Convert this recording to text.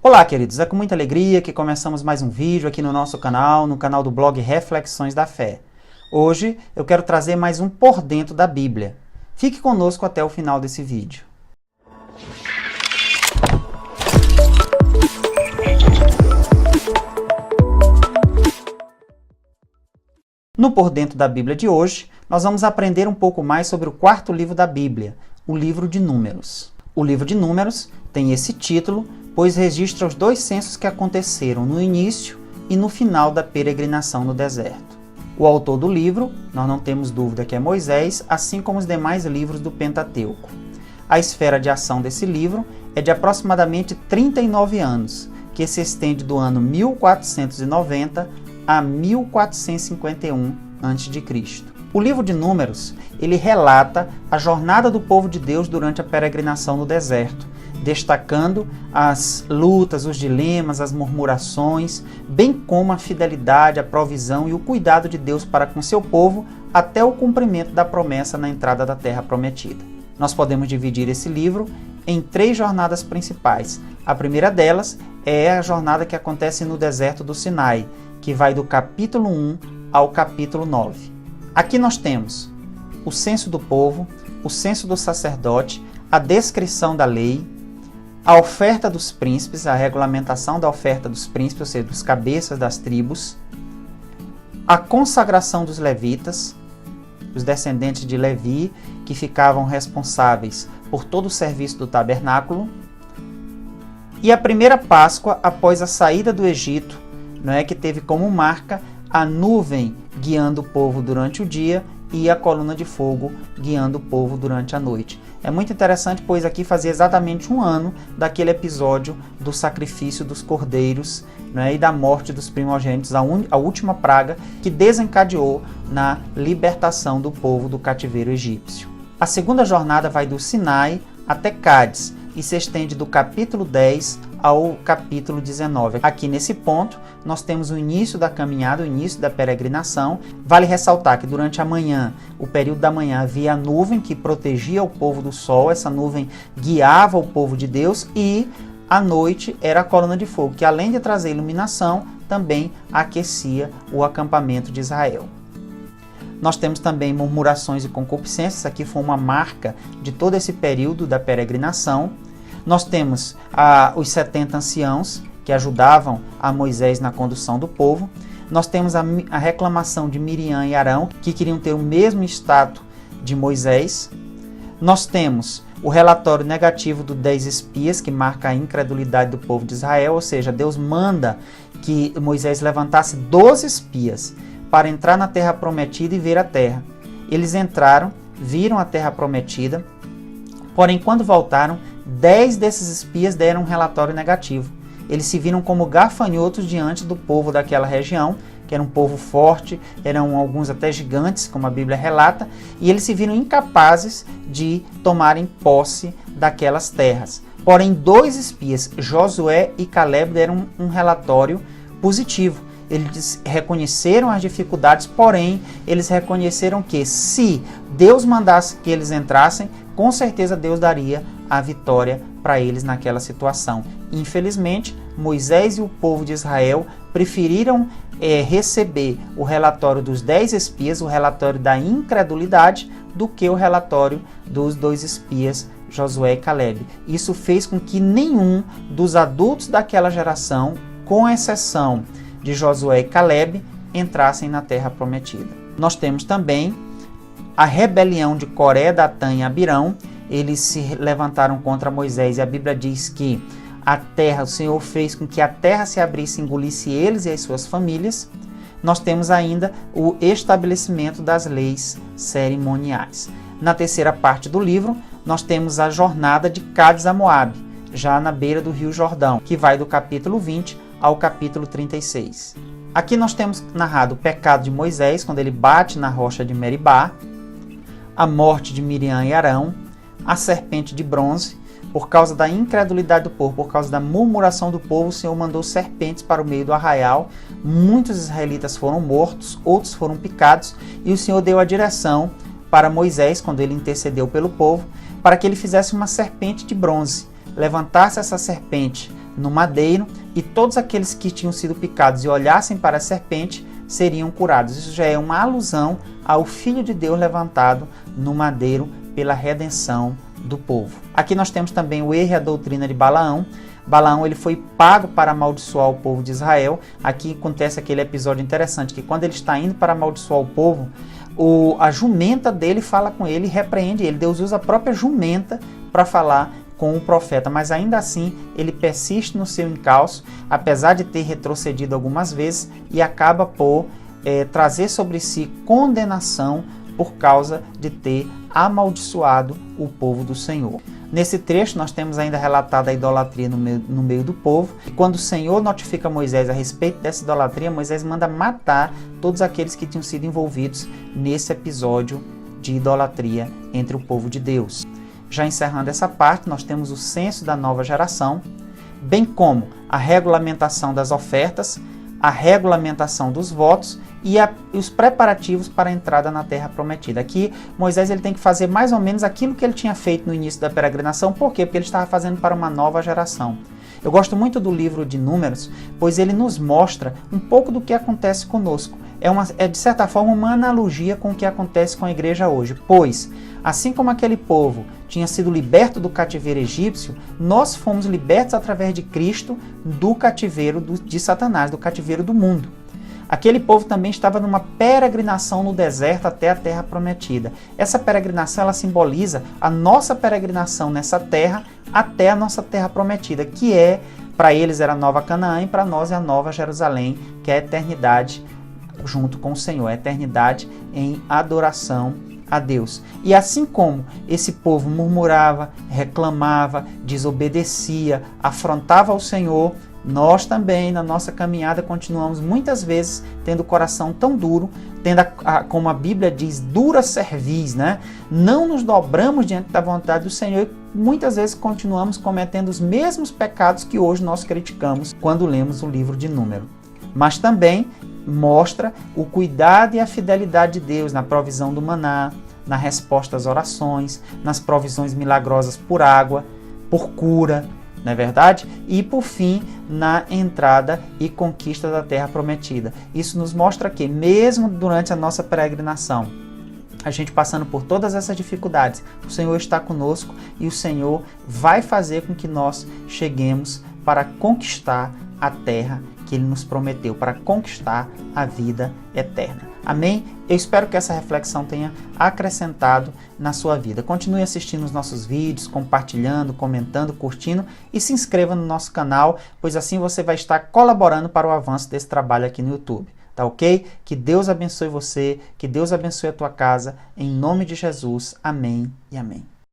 Olá, queridos, é com muita alegria que começamos mais um vídeo aqui no nosso canal, no canal do blog Reflexões da Fé. Hoje eu quero trazer mais um Por Dentro da Bíblia. Fique conosco até o final desse vídeo. No Por Dentro da Bíblia de hoje, nós vamos aprender um pouco mais sobre o quarto livro da Bíblia, o livro de Números. O livro de Números tem esse título, pois registra os dois censos que aconteceram no início e no final da peregrinação no deserto. O autor do livro, nós não temos dúvida que é Moisés, assim como os demais livros do Pentateuco. A esfera de ação desse livro é de aproximadamente 39 anos, que se estende do ano 1490 a 1451 a.C. O livro de Números, ele relata a jornada do povo de Deus durante a peregrinação no deserto, destacando as lutas, os dilemas, as murmurações, bem como a fidelidade, a provisão e o cuidado de Deus para com seu povo até o cumprimento da promessa na entrada da terra prometida. Nós podemos dividir esse livro em 3 jornadas principais. A primeira delas é a jornada que acontece no deserto do Sinai, que vai do capítulo 1 ao capítulo 9. Aqui nós temos o censo do povo, o censo do sacerdote, a descrição da lei, a oferta dos príncipes, a regulamentação da oferta dos príncipes, ou seja, dos cabeças das tribos, a consagração dos levitas, os descendentes de Levi, que ficavam responsáveis por todo o serviço do tabernáculo, e a primeira Páscoa após a saída do Egito, que teve como marca a nuvem guiando o povo durante o dia e a coluna de fogo guiando o povo durante a noite. É muito interessante, pois aqui fazia exatamente um ano daquele episódio do sacrifício dos cordeiros, e da morte dos primogênitos, a última praga que desencadeou na libertação do povo do cativeiro egípcio. A segunda jornada vai do Sinai até Cádiz e se estende do capítulo 10 ao capítulo 19. Aqui nesse ponto, nós temos o início da caminhada, o início da peregrinação. Vale ressaltar que durante a manhã, o período da manhã, havia a nuvem que protegia o povo do sol, essa nuvem guiava o povo de Deus, e à noite era a coluna de fogo, que além de trazer iluminação, também aquecia o acampamento de Israel. Nós temos também murmurações e concupiscências, aqui foi uma marca de todo esse período da peregrinação. Nós temos os 70 anciãos que ajudavam a Moisés na condução do povo. Nós temos a reclamação de Miriam e Arão, que queriam ter o mesmo status de Moisés. Nós temos o relatório negativo dos 10 espias, que marca a incredulidade do povo de Israel, ou seja, Deus manda que Moisés levantasse 12 espias para entrar na terra prometida e ver a terra. Eles entraram, viram a terra prometida, porém quando voltaram, 10 desses espias deram um relatório negativo. Eles se viram como gafanhotos diante do povo daquela região, que era um povo forte, eram alguns até gigantes, como a Bíblia relata, e eles se viram incapazes de tomarem posse daquelas terras. Porém, 2 espias, Josué e Caleb, deram um relatório positivo. Eles reconheceram as dificuldades, porém, eles reconheceram que se Deus mandasse que eles entrassem, com certeza Deus daria a vitória para eles naquela situação. Infelizmente, Moisés e o povo de Israel preferiram receber o relatório dos 10 espias, o relatório da incredulidade, do que o relatório dos 2 espias, Josué e Caleb. Isso fez com que nenhum dos adultos daquela geração, com exceção de Josué e Caleb, entrassem na terra prometida. Nós temos também a rebelião de Coré, Datã e Abirão. Eles se levantaram contra Moisés e a Bíblia diz que o Senhor fez com que a terra se abrisse e engolisse eles e as suas famílias. Nós temos ainda o estabelecimento das leis cerimoniais. Na terceira parte do livro, nós temos a jornada de Cádiz a Moabe, já na beira do Rio Jordão, que vai do capítulo 20 ao capítulo 36. Aqui nós temos narrado o pecado de Moisés, quando ele bate na rocha de Meribá, a morte de Miriam e Arão, a serpente de bronze. Por causa da incredulidade do povo, por causa da murmuração do povo, o Senhor mandou serpentes para o meio do arraial. Muitos israelitas foram mortos, outros foram picados, e o Senhor deu a direção para Moisés, quando ele intercedeu pelo povo, para que ele fizesse uma serpente de bronze, levantasse essa serpente no madeiro, e todos aqueles que tinham sido picados e olhassem para a serpente seriam curados. Isso já é uma alusão ao Filho de Deus levantado no madeiro pela redenção do povo. Aqui nós temos também o erro e a doutrina de Balaão. Balaão ele foi pago para amaldiçoar o povo de Israel. Aqui acontece aquele episódio interessante, que quando ele está indo para amaldiçoar o povo, a jumenta dele fala com ele e repreende ele. Deus usa a própria jumenta para falar com o profeta, mas ainda assim ele persiste no seu encalço, apesar de ter retrocedido algumas vezes, e acaba por trazer sobre si condenação por causa de ter amaldiçoado o povo do Senhor. Nesse trecho nós temos ainda relatada a idolatria no meio do povo. E quando o Senhor notifica Moisés a respeito dessa idolatria, Moisés manda matar todos aqueles que tinham sido envolvidos nesse episódio de idolatria entre o povo de Deus. Já encerrando essa parte, nós temos o censo da nova geração, bem como a regulamentação das ofertas, a regulamentação dos votos e os preparativos para a entrada na terra prometida. Aqui, Moisés ele tem que fazer mais ou menos aquilo que ele tinha feito no início da peregrinação. Por quê? Porque ele estava fazendo para uma nova geração. Eu gosto muito do livro de Números, pois ele nos mostra um pouco do que acontece conosco. É de certa forma uma analogia com o que acontece com a igreja hoje, pois, assim como aquele povo tinha sido liberto do cativeiro egípcio, nós fomos libertos através de Cristo do cativeiro de Satanás, do cativeiro do mundo. Aquele povo também estava numa peregrinação no deserto até a terra prometida. Essa peregrinação ela simboliza a nossa peregrinação nessa terra até a nossa terra prometida, que para eles era a Nova Canaã e para nós é a Nova Jerusalém, que é a eternidade junto com o Senhor, a eternidade em adoração a Deus. E assim como esse povo murmurava, reclamava, desobedecia, afrontava ao Senhor, nós também, na nossa caminhada, continuamos muitas vezes tendo o coração tão duro, tendo, como a Bíblia diz, dura cerviz, né? Não nos dobramos diante da vontade do Senhor e muitas vezes continuamos cometendo os mesmos pecados que hoje nós criticamos quando lemos o livro de Números. Mas também mostra o cuidado e a fidelidade de Deus na provisão do maná, na resposta às orações, nas provisões milagrosas por água, por cura, não é verdade? E por fim, na entrada e conquista da terra prometida. Isso nos mostra que mesmo durante a nossa peregrinação, a gente passando por todas essas dificuldades, o Senhor está conosco e o Senhor vai fazer com que nós cheguemos para conquistar a terra que Ele nos prometeu, para conquistar a vida eterna. Amém? Eu espero que essa reflexão tenha acrescentado na sua vida. Continue assistindo os nossos vídeos, compartilhando, comentando, curtindo e se inscreva no nosso canal, pois assim você vai estar colaborando para o avanço desse trabalho aqui no YouTube. Tá ok? Que Deus abençoe você, que Deus abençoe a tua casa, em nome de Jesus. Amém e amém.